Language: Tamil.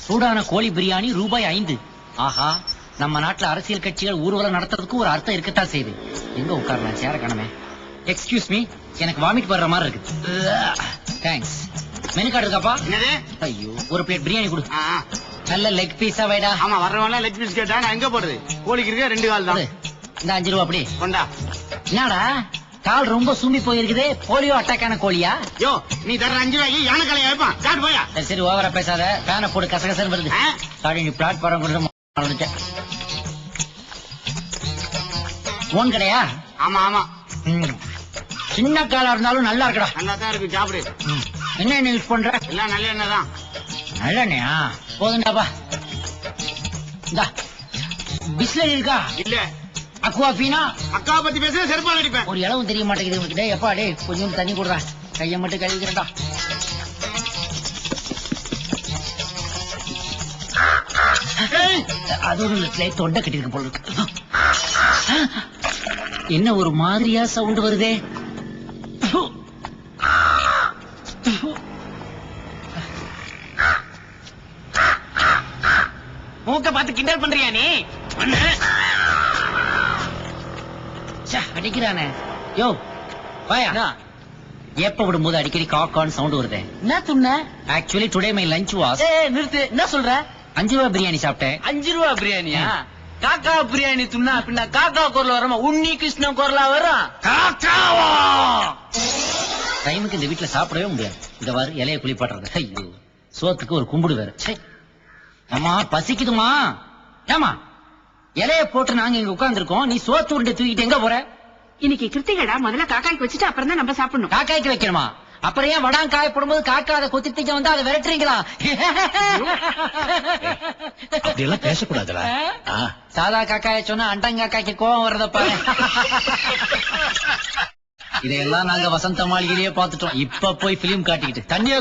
சூடான கோழி பிரியாணி ரூபாய் 5. ஆஹா, நம்ம நாட்டுல அரசியல் கட்சிகள் ஊர்வலம் நடத்துறதுக்கு ஒரு அர்த்தம் இருக்கத்தான் செய்யுது. எங்க உட்காரலாம், சேர காணமே. எக்ஸ்கியூஸ் மீ, எனக்கு வாமிட் வர்ற மாதிரி இருக்கு. தேங்க்ஸ். மெனு கார்டு இருக்காப்பா? ஐயோ, ஒரு பிளேட் பிரியாணி கொடு. நல்ல லெக் பீஸா வைடா. ஆமா, வர்றவங்க லெக் பீஸ் கேட்டா நான் எங்க போடுறது? கோழிக்கு இருக்க 2 கால் தான். இந்த 5 ரூபா அப்படி கொண்டா. என்னடா கால் ரொம்ப சூம்பி போயிருக்குதே, போலியோ அட்டாக்கான கோழியா? யோ, நீ தர்ற 5 ரூபாய்க்கு யானை கலையை வைப்பான். சாப்பிட்டு போயா. சரி சரி, ஓவரா பேசாத. பேனை போடு, கசகசன்னு வருது. சாரி, நீ பிளாட்ஃபார்ம் கொண்டு போன் கிடையா? ஆமா ஆமா, சின்ன காலா இருந்தாலும் நல்லா இருக்கடா. நல்லா தான் இருக்கு, சாப்பிடு. என்ன என்ன யூஸ் பண்ற? எல்லாம் நல்ல எண்ணெய் தான். நல்லெண்ணெயா? போதுண்டாப்பா. இந்தா பிஸ்லரி இருக்கா? இல்ல. அக்வாபீனா? அக்காவை பத்தி பேச செருப்பால் அடிப்பேன். ஒரு இளவும் தெரிய மாட்டேங்குது உனக்கு. எப்பா டே, கொஞ்சம் தண்ணி கொடுறா, கையை மட்டும் கழுவிக்கிறேன்டா. அது ஒரு தொண்டை கட்டிருக்கு போல இருக்கு. என்ன ஒரு மாதிரியா சவுண்ட் வருதே? மூக்க பார்த்து கிண்டல் பண்றியா நீ? அடிக்கிறானே. யோ வாயா. எப்ப விடும்போது அடிக்கடி காக்கான்னு சவுண்ட் வருது. என்ன சொன்ன? Actually today my lunch was. நிறுத்து, என்ன சொல்ற? 5 ரூபா பிரியாணி சாப்பிட்டேன். 5 ரூபா பிரியாணியா? காக்கா பிரியாணி துண்ணா பின்ன காக்கா குரல் வரமா? உன்னி கிருஷ்ணன் குரலா வரும்? காக்காவா? டைமுக்கு இந்த வீட்டுல சாப்பிடவே முடியாது. இந்த வாரு இலைய குளிப்பாட்டுறது. ஐயோ, சோத்துக்கு ஒரு கும்பிடு வேற. அம்மா பசிக்குதுமா. ஏமா இலைய போட்டு நாங்க இங்க உட்கார்ந்துருக்கோம், நீ சோத்து உருண்டை தூக்கிட்டு எங்க போற? இன்னைக்கு கிருத்திகடா, முதல்ல காக்காய்க்கு வச்சுட்டு அப்புறம் தான் நம்ம சாப்பிடணும். காக்காய்க்கு வைக்கணுமா? அப்புறம் ஏன் வடாம் காய போடும்போது காக்கா அதை கொத்தி திங்க வந்து அதை விரட்டுறீங்களா? அப்படியெல்லாம் பேசக்கூடாதுல. சாதா காக்காய சொன்னா அண்டங்காக்காய்க்கு கோவம் வர்றதப்பா. இதையெல்லாம் நாங்க வசந்த மாளிகையிலேயே பாத்துட்டோம். இப்ப போய் பிலிம் காட்டிக்கிட்டு தண்ணிய